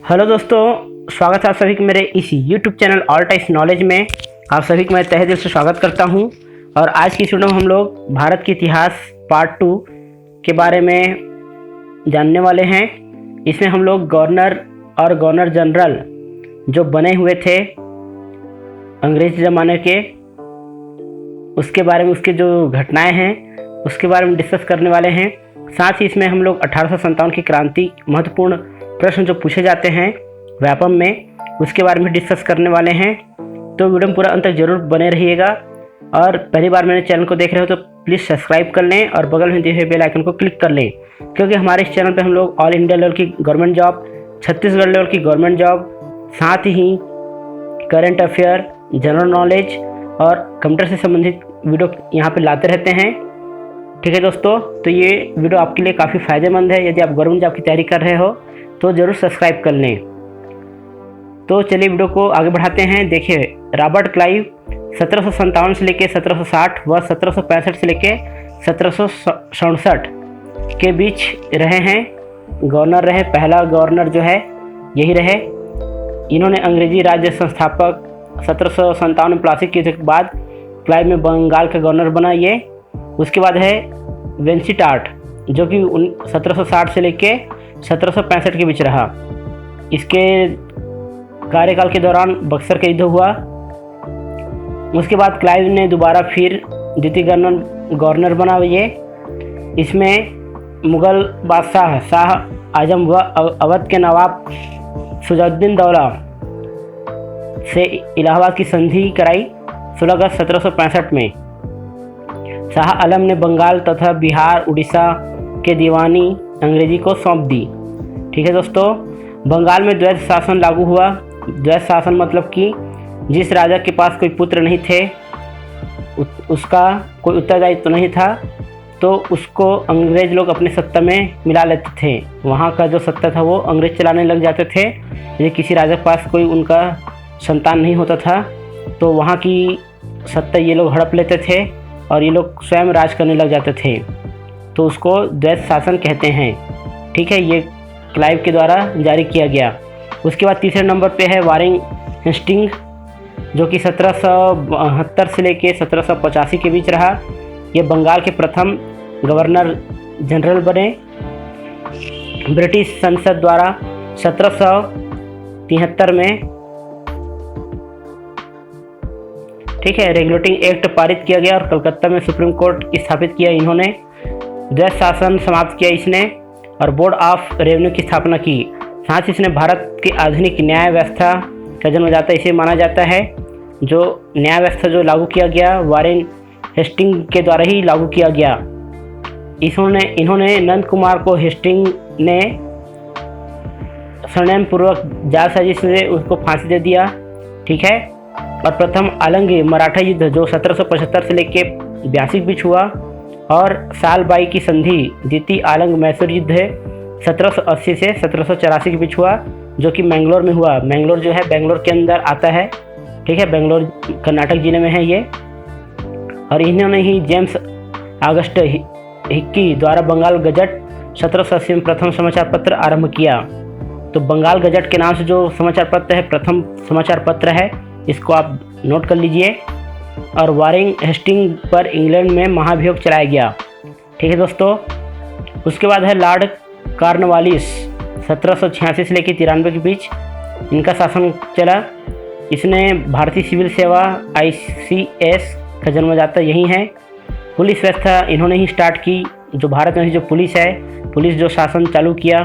Hello दोस्तों, स्वागत है आप सभी के मेरे इस YouTube channel all types knowledge में। आप सभी को मैं तहे दिल से स्वागत करता हूं। और आज की इस वीडियो में हम लोग भारत के इतिहास पार्ट 2 के बारे में जानने वाले हैं। इसमें हम लोग गवर्नर और गवर्नर जनरल जो बने हुए थे अंग्रेज ज़माने के, उसके बारे में, उसके जो घटनाएं हैं उसके बारे में डिस्कस करने वाले हैं। साथ ही इसमें हम लोग 1857 की क्रांति, महत्वपूर्ण प्रश्न जो पूछे जाते हैं व्यापम में, उसके बारे में डिस्कस करने वाले हैं। तो वीडियो में पूरा अंत तक जरूर बने रहिएगा। और पहली बार मेरे चैनल को देख रहे हो तो प्लीज़ सब्सक्राइब कर लें और बगल में दिए हुए बेल आइकन को क्लिक कर लें, क्योंकि हमारे इस चैनल पे हम लोग ऑल इंडिया लेवल की गवर्नमेंट जॉब, छत्तीसगढ़ लेवल की गवर्नमेंट जॉब, साथ ही करंट अफेयर, जनरल नॉलेज और कंप्यूटर से संबंधित वीडियो यहाँ पे लाते रहते हैं। ठीक है दोस्तों, तो ये वीडियो आपके लिए काफ़ी फ़ायदेमंद है। यदि आप गवर्नमेंट जॉब की तैयारी कर रहे हो तो ज़रूर सब्सक्राइब कर लें। तो चलिए वीडियो को आगे बढ़ाते हैं। देखिए, रॉबर्ट क्लाइव 1757 से लेकर 1760 व 1765 से लेकर 1767 के बीच रहे हैं, गवर्नर रहे। पहला गवर्नर जो है यही रहे। इन्होंने अंग्रेजी राज्य संस्थापक 1757 में प्लासी के बाद क्लाइव में बंगाल का गवर्नर बना ये। उसके बाद है वेंसिटार्ट, जो कि 1760 से लेकर 1765 के बीच रहा। इसके कार्यकाल के दौरान बक्सर का युद्ध हुआ। उसके बाद क्लाइव ने दोबारा फिर द्वितीय गवर्नर बना ये। इसमें मुग़ल बादशाह शाह आजम व अवध के नवाब शुजाउद्दीन दौला से इलाहाबाद की संधि कराई 16 अगस्त 1765 में। शाह आलम ने बंगाल तथा बिहार, उड़ीसा के दीवानी अंग्रेजी को सौंप दी। ठीक है दोस्तों, बंगाल में द्वैत शासन लागू हुआ। द्वैत शासन मतलब कि जिस राजा के पास कोई पुत्र नहीं थे, उसका कोई उत्तरदायित्व तो नहीं था, तो उसको अंग्रेज लोग अपने सत्ता में मिला लेते थे। वहाँ का जो सत्ता था वो अंग्रेज चलाने लग जाते थे। यदि किसी राजा के पास कोई उनका संतान नहीं होता था तो वहाँ की सत्ता ये लोग हड़प लेते थे और ये लोग स्वयं राज करने लग जाते थे, तो उसको द्वैत शासन कहते हैं। ठीक है, ये क्लाइव के द्वारा जारी किया गया। उसके बाद तीसरे नंबर पे है वारेन हेस्टिंग, जो कि 1772 से लेकर 1785 के बीच रहा। ये बंगाल के प्रथम गवर्नर जनरल बने। ब्रिटिश संसद द्वारा 1773 में रेगुलेटिंग एक्ट पारित किया गया और कलकत्ता में सुप्रीम कोर्ट स्थापित किया इन्होंने। द्वैत शासन समाप्त किया इसने और बोर्ड ऑफ रेवेन्यू की स्थापना की। साथ ही इसने भारत की आधुनिक न्याय व्यवस्था का जन्मदाता इसे माना जाता है। जो न्याय व्यवस्था जो लागू किया गया वारेन हेस्टिंग के द्वारा ही लागू किया गया। इन्होंने नंद कुमार को हेस्टिंग ने षड्यंत्र पूर्वक जाल साजिश से उसको फांसी दे दिया। ठीक है, और प्रथम आलमगीर मराठा युद्ध जो 1775 से लेकर 82 के बीच हुआ, और साल बाई की संधि द्वितीय आलंग मैसूर युद्ध है 1780 से 1784 के बीच हुआ, जो कि मैंगलोर में हुआ। मैंगलोर जो है बेंगलोर के अंदर आता है। ठीक है, बेंगलोर कर्नाटक जिले में है ये। और इन्होंने ही जेम्स ऑगस्ट हिक्की द्वारा बंगाल गजट 1780 में प्रथम समाचार पत्र आरंभ किया। तो बंगाल गजट के नाम से जो समाचार पत्र है प्रथम समाचार पत्र है, इसको आप नोट कर लीजिए। और वारेन हेस्टिंग पर इंग्लैंड में महाभियोग चलाया गया। ठीक है दोस्तों, उसके बाद है लॉर्ड कॉर्नवालिस 1786 से लेकर 93 के बीच इनका शासन चला। इसने भारतीय सिविल सेवा ICS का जन्मदाता यही है। पुलिस व्यवस्था इन्होंने ही स्टार्ट की। जो भारत में जो पुलिस है, पुलिस जो शासन चालू किया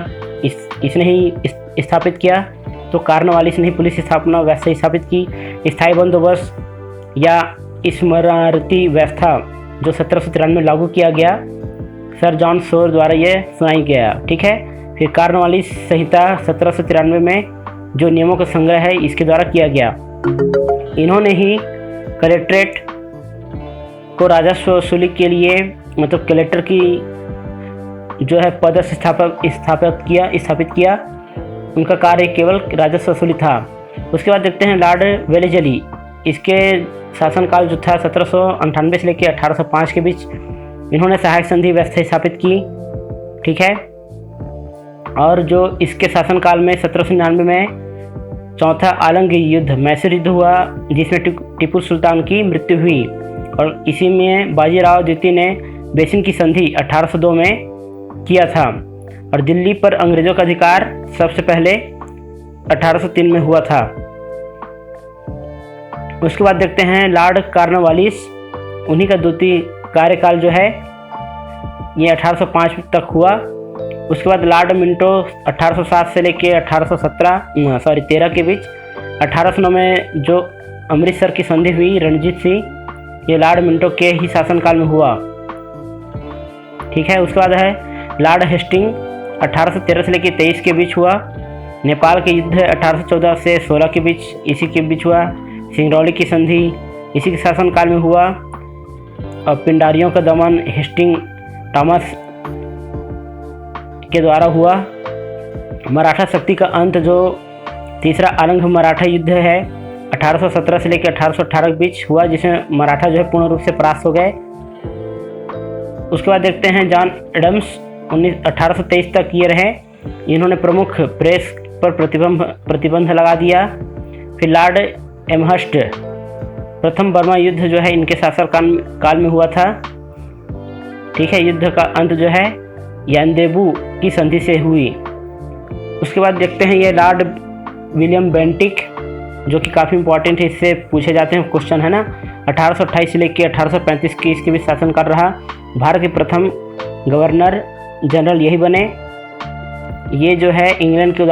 इसने ही स्थापित किया। तो कॉर्नवालिस ने ही पुलिस स्थापना व्यवस्था ही स्थापित की। स्थायी बंदोबस्त या स्मरणीय व्यवस्था जो 1793 में लागू किया गया, सर जॉन शोर द्वारा यह सुनाई गया। ठीक है, फिर कॉर्नवालिस संहिता 1793 में जो नियमों का संग्रह है इसके द्वारा किया गया। इन्होंने ही कलेक्ट्रेट को राजस्व वसूली के लिए, मतलब कलेक्टर की जो है पद स्थापित किया। उनका कार्य केवल राजस्व वसूली था। उसके बाद देखते हैं लॉर्ड वेलेजली। इसके शासनकाल जो था 1798 से लेकर 1805 के बीच इन्होंने सहायक संधि व्यवस्था स्थापित की। ठीक है, और जो इसके शासनकाल में 1799 में चौथा आलमगीर युद्ध मैसूर युद्ध हुआ, जिसमें टीपू सुल्तान की मृत्यु हुई। और इसी में बाजीराव द्वितीय ने बेसिन की संधि 1802 में किया था। और दिल्ली पर अंग्रेजों का अधिकार सबसे पहले 1803 में हुआ था। उसके बाद देखते हैं लॉर्ड कॉर्नवालिस, उन्हीं का द्वितीय कार्यकाल जो है ये 1805 तक हुआ। उसके बाद लॉर्ड मिंटो 1807 से लेके 13 के बीच। 1809 में जो अमृतसर की संधि हुई रणजीत सिंह, ये लॉर्ड मिंटो के ही शासनकाल में हुआ। ठीक है। उसके बाद है लॉर्ड हेस्टिंग 1813 से लेके 23 के बीच हुआ। नेपाल के युद्ध 1814 से 16 के बीच इसी के बीच हुआ। सिंगरौली की संधि इसी के शासनकाल में हुआ। और पिंडारियों का दमन हेस्टिंग थॉमस के द्वारा हुआ। मराठा शक्ति का अंत जो तीसरा आरंभ मराठा युद्ध है 1817 से लेकर 1818 के बीच हुआ, जिसमें मराठा जो है पूर्ण रूप से परास्त हो गए। उसके बाद देखते हैं जॉन एडम्स 1823 तक ये रहे। इन्होंने प्रमुख प्रेस पर प्रतिबंध लगा दिया। फिर लॉर्ड एमहर्स्ट, प्रथम बर्मा युद्ध जो है इनके शासन काल में हुआ था। ठीक है। युद्ध का अंत जो है यानदेबू की संधि से हुई। उसके बाद देखते हैं ये लॉर्ड विलियम बेंटिक, जो कि काफ़ी इंपॉर्टेंट है, इससे पूछे जाते हैं क्वेश्चन है ना। 1828 से लेकर 1835 की इसके भी शासनकाल रहा। भारत के प्रथम गवर्नर जनरल यही बने। ये जो है इंग्लैंड के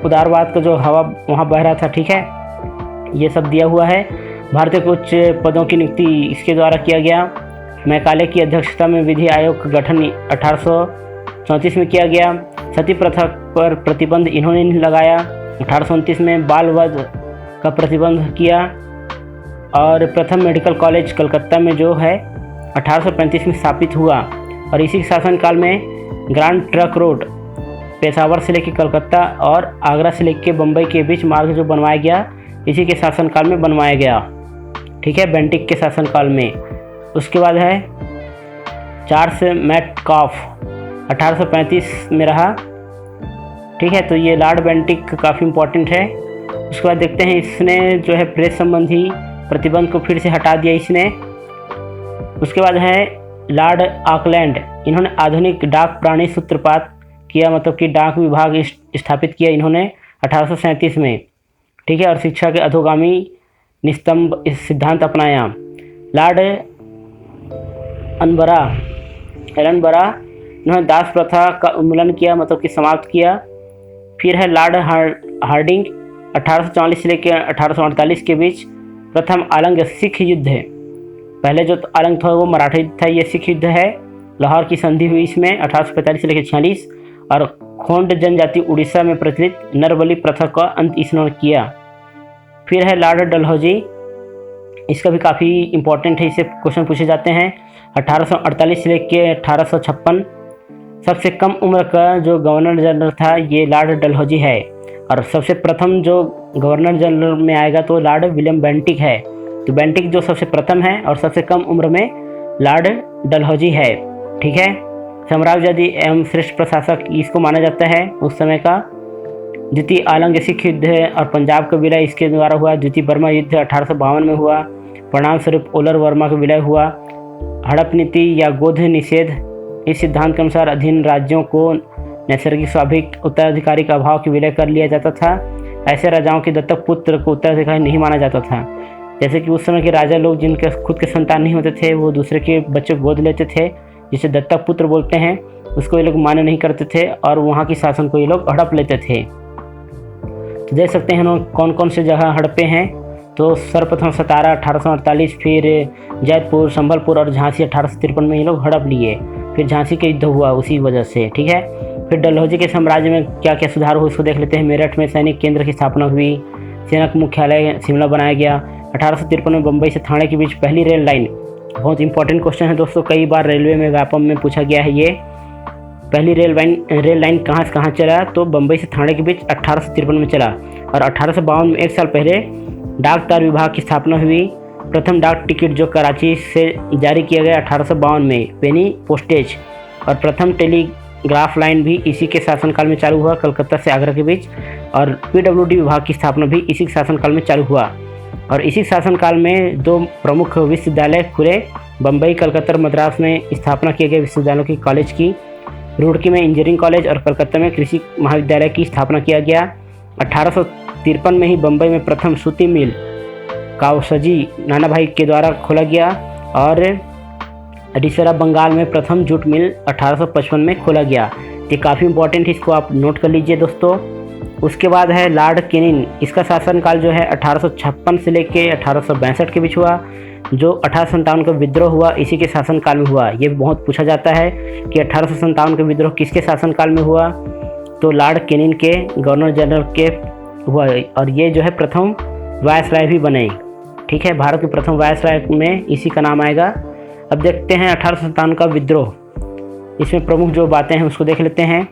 उदारवाद का जो हवा वहाँ बह रहा था। ठीक है। ये सब दिया हुआ है। भारतीय के उच्च पदों की नियुक्ति इसके द्वारा किया गया। मैकाले की अध्यक्षता में विधि आयोग का गठन 1834 में किया गया। सती प्रथा पर प्रतिबंध इन्होंने लगाया। 1829 में बाल वध का प्रतिबंध किया। और प्रथम मेडिकल कॉलेज कलकत्ता में जो है 1835 में स्थापित हुआ। और इसी के शासनकाल में ग्रांड ट्रक रोड पेशावर से लेकर कलकत्ता और आगरा से लेकर बम्बई के बीच मार्ग जो बनवाया गया इसी के शासनकाल में बनवाया गया। ठीक है। बेंटिक के शासनकाल में। उसके बाद है चार्ल्स मैटकॉफ 1835 में रहा। ठीक है। तो ये लॉर्ड बेंटिक काफ़ी इम्पोर्टेंट है। उसके बाद देखते हैं इसने जो है प्रेस संबंधी प्रतिबंध को फिर से हटा दिया इसने। उसके बाद है लॉर्ड ऑकलैंड, इन्होंने आधुनिक डाक प्राणी सूत्रपात किया, मतलब कि डाक विभाग स्थापित किया इन्होंने 1837 में। ठीक है। और शिक्षा के अधोगामी निस्तंभ इस सिद्धांत अपनाया। लॉर्ड एलनबरा इन्होंने दास प्रथा का उन्मूलन किया, मतलब कि समाप्त किया। फिर है लॉर्ड हार्डिंग 1840 से लेकर 1848 के बीच। प्रथम आलंग सिख युद्ध है। पहले जो आलंग था वो मराठा युद्ध था, ये सिख युद्ध है। लाहौर की संधि हुई इसमें 1845 से लेकर 46। और खोंड जनजाति उड़ीसा में प्रचलित नरबली प्रथा का अंत इसने किया। फिर है लॉर्ड डलहौजी, इसका भी काफ़ी इंपॉर्टेंट है, इससे क्वेश्चन पूछे जाते हैं। 1848 से लेकर 1856। सबसे कम उम्र का जो गवर्नर जनरल था ये लॉर्ड डलहौजी है। और सबसे प्रथम जो गवर्नर जनरल में आएगा तो लॉर्ड विलियम बेंटिक है। तो बेंटिक जो सबसे प्रथम है और सबसे कम उम्र में लॉर्ड डलहौजी है। ठीक है। साम्राज्यवादी एवं श्रेष्ठ प्रशासक इसको माना जाता है उस समय का। द्वितीय आलंग सिख युद्ध है और पंजाब का विलय इसके द्वारा हुआ। द्वितीय बर्मा युद्ध 1852 में हुआ। परिणाम स्वरूप ओलर वर्मा का विलय हुआ। हड़प नीति या गोध निषेध, इस सिद्धांत के अनुसार अधीन राज्यों को नैसर्गिक स्वाभाविक उत्तराधिकारी का अभाव के विलय कर लिया जाता था। ऐसे राजाओं के दत्तक पुत्र को उत्तराधिकारी नहीं माना जाता था। जैसे कि उस समय के राजा लोग जिनके खुद के संतान नहीं होते थे वो दूसरे के बच्चे गोद लेते थे, जिसे दत्तक पुत्र बोलते हैं, उसको ये लोग मान्य नहीं करते थे और वहाँ की शासन को ये लोग हड़प लेते थे। तो देख सकते हैं कौन कौन से जगह हड़पे हैं। तो सर्वप्रथम सतारा 1848, फिर जैतपुर, संबलपुर और झांसी 1853 में ये लोग हड़प लिए। फिर झांसी का युद्ध हुआ उसी वजह से। ठीक है। फिर डलहौजी के साम्राज्य में क्या क्या सुधार हुआ उसको देख लेते हैं। मेरठ में सैनिक केंद्र की स्थापना हुई। सेना का मुख्यालय शिमला बनाया गया। 1853 में बम्बई से थाने के बीच पहली रेल लाइन, बहुत इंपॉर्टेंट क्वेश्चन है दोस्तों, कई बार रेलवे में व्यापम में पूछा गया है ये। पहली रेल लाइन कहाँ से कहाँ चला, तो बम्बई से थाने के बीच 1853 में चला। और 1852 में, एक साल पहले, डाक तार विभाग की स्थापना हुई। प्रथम डाक टिकट जो कराची से जारी किया गया 1852 में, पेनी पोस्टेज। और प्रथम टेलीग्राफ लाइन भी इसी के शासनकाल में चालू हुआ, कलकत्ता से आगरा के बीच। और पीडब्ल्यूडी विभाग की स्थापना भी इसी के शासनकाल में चालू हुआ। और इसी शासनकाल में 2 प्रमुख विश्वविद्यालय खुले, बम्बई, कलकत्ता और मद्रास में स्थापना किए गए विश्वविद्यालयों की कॉलेज की। रुड़की में इंजीनियरिंग कॉलेज और कलकत्ता में कृषि महाविद्यालय की स्थापना किया गया। 1853 में ही बम्बई में प्रथम सूती मिल कावसजी नाना भाई के द्वारा खोला गया। और अडिसरा बंगाल में प्रथम जूट मिल 1855 में खोला गया। ये काफ़ी इंपॉर्टेंट है, इसको आप नोट कर लीजिए दोस्तों। उसके बाद है लॉर्ड कैनिंग। इसका शासनकाल जो है 1856 से लेके 1862 के बीच हुआ। जो 1857 का विद्रोह हुआ इसी के शासनकाल में हुआ। ये बहुत पूछा जाता है कि 1857 का विद्रोह किसके शासनकाल में हुआ, तो लॉर्ड कैनिंग के, गवर्नर जनरल के हुआ। और ये जो है प्रथम वायसराय भी बने। ठीक है, भारत के प्रथम वायसराय में इसी का नाम आएगा। अब देखते हैं 1857 का विद्रोह। इसमें प्रमुख जो बातें हैं उसको देख लेते हैं।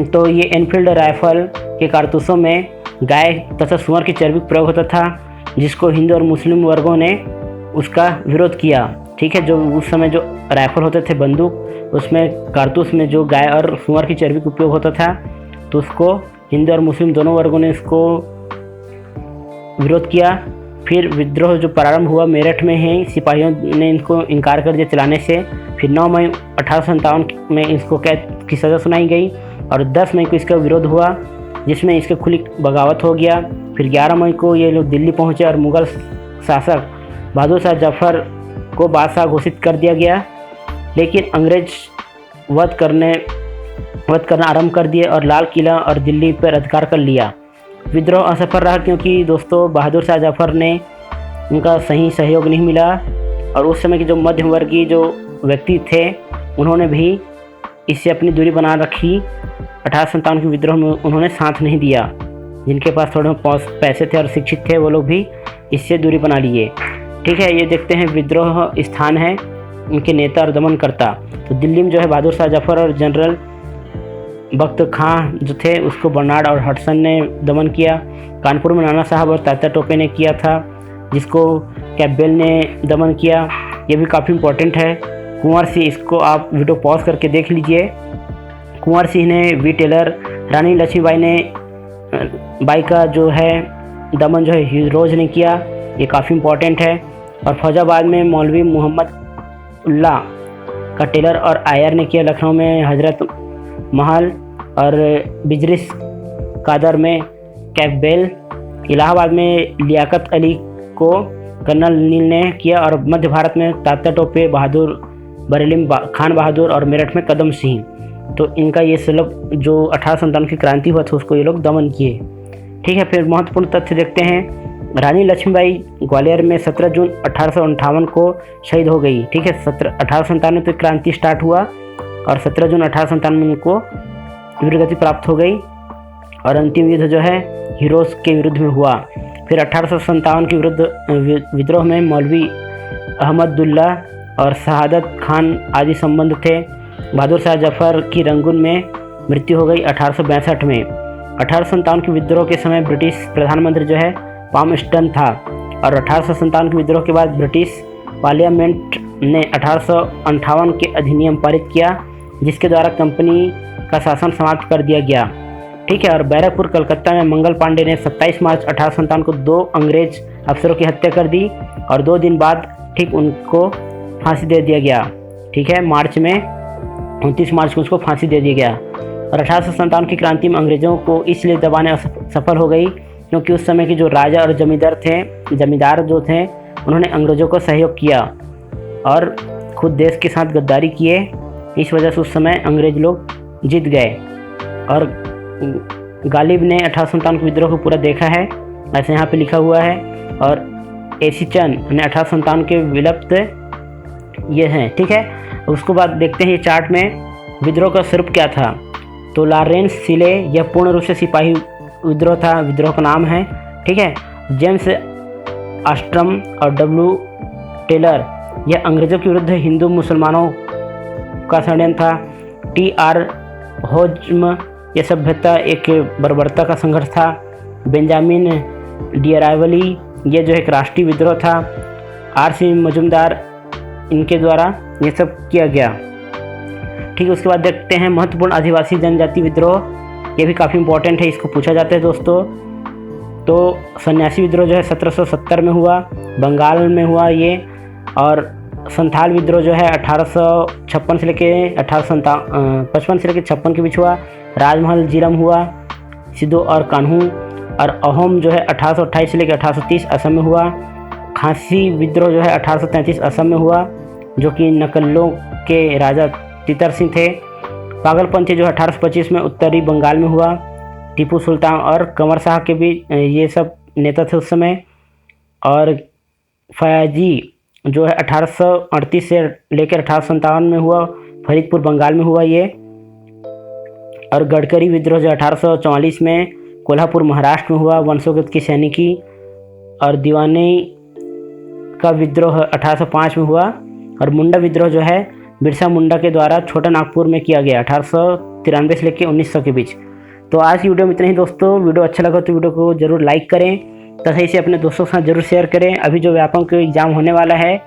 तो ये एनफील्ड राइफल के कारतूसों में गाय तथा सुअर की चर्बी प्रयोग होता था, जिसको हिंदू और मुस्लिम वर्गों ने उसका विरोध किया। ठीक है, जो उस समय जो राइफल होते थे बंदूक, उसमें कारतूस में जो गाय और सुअर की चर्बी का उपयोग होता था, तो उसको हिंदू और मुस्लिम दोनों वर्गों ने इसको विरोध किया। फिर विद्रोह जो प्रारंभ हुआ मेरठ में ही, सिपाहियों ने इनको इनकार कर दिया चलाने से। फिर 9 मई 1857 में इसको कैद की सज़ा सुनाई गई और 10 मई को इसका विरोध हुआ, जिसमें इसके खुली बगावत हो गया। फिर 11 मई को ये लोग दिल्ली पहुंचे और मुग़ल शासक बहादुर शाह जफ़र को बादशाह घोषित कर दिया गया। लेकिन अंग्रेज वध करना आरंभ कर दिए और लाल किला और दिल्ली पर अधिकार कर लिया। विद्रोह असफल रहा क्योंकि दोस्तों बहादुर शाह जफ़र ने उनका सही सहयोग नहीं मिला। और उस समय के जो मध्यम वर्गीय जो व्यक्ति थे उन्होंने भी इससे अपनी दूरी बना रखी। 1857 के विद्रोह में उन्होंने साथ नहीं दिया। जिनके पास थोड़े पैसे थे और शिक्षित थे वो लोग भी इससे दूरी बना लिए। ठीक है, ये देखते हैं विद्रोह स्थान है, उनके नेता और दमनकर्ता। तो दिल्ली में जो है बहादुर शाह जफ़र और जनरल बख्त खां जो थे उसको बर्नार्ड और हडसन ने दमन किया। कानपुर में नाना साहब और तात्या टोपे ने किया था, जिसको कैम्पबेल ने दमन किया। ये भी काफ़ी इम्पोर्टेंट है। कुंवर सिंह, इसको आप वीडियो पॉज करके देख लीजिए। कुंवर सिंह ने, वी टेलर, रानी लक्ष्मीबाई ने बाई का जो है दमन जो है हीरोज ने किया। ये काफ़ी इम्पोर्टेंट है। और फौजाबाद में मौलवी मोहम्मद उल्ला का टेलर और आयर ने किया। लखनऊ में हजरत महल और बिजरिस कादर में कैम्पबेल। इलाहाबाद में लियाकत अली को कर्नल नील ने किया। और मध्य भारत में तात्या टोपे, बहादुर बरेली खान बहादुर और मेरठ में कदम सिंह। तो इनका ये सब जो 1857 की क्रांति हुआ था उसको ये लोग दमन किए। ठीक है, फिर महत्वपूर्ण तथ्य देखते हैं। रानी लक्ष्मीबाई ग्वालियर में 17 जून 1858 को शहीद हो गई। ठीक है, 1857 में तो क्रांति स्टार्ट हुआ और 17 जून 1857 को वीरगति प्राप्त हो गई। और अंतिम युद्ध जो है हीरोज के विरुद्ध में हुआ। फिर 1857 के विरुद्ध विद्रोह में मौलवी अहमदुल्ला और शहादत खान आदि संबंध थे। बहादुर शाह जफ़र की रंगून में मृत्यु हो गई 1862 में। 1857 के विद्रोह के समय ब्रिटिश प्रधानमंत्री जो है पामस्टन था। और 1857 के विद्रोह के बाद ब्रिटिश पार्लियामेंट ने 1858 के अधिनियम पारित किया, जिसके द्वारा कंपनी का शासन समाप्त कर दिया गया। ठीक है, और बैरकपुर कलकत्ता में मंगल पांडे ने 27 मार्च 1857 को 2 अंग्रेज अफसरों की हत्या कर दी और 2 दिन बाद ठीक उनको फांसी दे दिया गया। ठीक है, मार्च में 29 मार्च को उसको फांसी दे दिया गया। और 1857 की क्रांति में अंग्रेज़ों को इसलिए दबाने सफल हो गई क्योंकि उस समय के जो राजा और जमींदार जो थे उन्होंने अंग्रेज़ों को सहयोग किया और खुद देश के साथ गद्दारी किए। इस वजह से उस समय अंग्रेज लोग जीत गए। और गालिब ने 1857 के विद्रोह को पूरा देखा है, ऐसे यहाँ पे लिखा हुआ है। और एसीचन ने 1857 के विलुप्त ये हैं। ठीक है, उसको बाद देखते हैं ये चार्ट में विद्रोह का स्वरूप क्या था। तो लॉरेंस सिले यह पूर्ण रूप से सिपाही विद्रोह था, विद्रोह का नाम है। ठीक है, जेम्स आस्ट्रम और डब्ल्यू टेलर यह अंग्रेज़ों के विरुद्ध हिंदू मुसलमानों का षड्यंत्र था। टी.आर. होज्म यह सभ्यता एक बर्बरता का संघर्ष था। बेंजामिन डिराइवली ये जो एक राष्ट्रीय विद्रोह था। R.C. मजुमदार इनके द्वारा ये सब किया गया। ठीक है, उसके बाद देखते हैं महत्वपूर्ण आदिवासी जनजाति विद्रोह। ये भी काफ़ी इंपॉर्टेंट है, इसको पूछा जाता है दोस्तों। तो सन्यासी विद्रोह जो है 1770 में हुआ, बंगाल में हुआ ये। और संथाल विद्रोह जो है 1856 से लेके 1855 से लेके 56 के बीच हुआ। राजमहल जीरम हुआ, सिद्धू और कान्हू। और अहोम जो है 1828 से लेकर 1830 असम में हुआ। खांसी विद्रोह जो है 1833 असम में हुआ, जो कि नकल्लों के राजा तितर सिंह थे। पागलपंथी जो है 1825 में उत्तरी बंगाल में हुआ। टीपू सुल्तान और कंवर शाह के भी ये सब नेता थे उस समय। और फयाजी जो है 1838 से लेकर 1857 में हुआ, फरीदपुर बंगाल में हुआ ये। और गडकरी विद्रोह जो 1844 में कोल्हापुर महाराष्ट्र में हुआ, वंशोगत की सैनिकी। और दीवानी का विद्रोह 1805 में हुआ। और मुंडा विद्रोह जो है बिरसा मुंडा के द्वारा छोटा नागपुर में किया गया 1893 से लेकर 1900 के बीच। तो आज की वीडियो में इतना ही दोस्तों। वीडियो अच्छा लगा तो वीडियो को जरूर लाइक करें तथा इसे अपने दोस्तों के साथ जरूर शेयर करें। अभी जो व्यापक एग्जाम होने वाला है,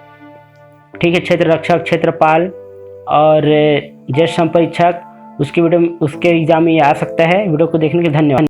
ठीक है, क्षेत्र रक्षक, क्षेत्रपाल और ज्येष्ठ संपरीक्षक, उसके एग्जाम में ये आ सकता है। वीडियो को देखने के लिए धन्यवाद।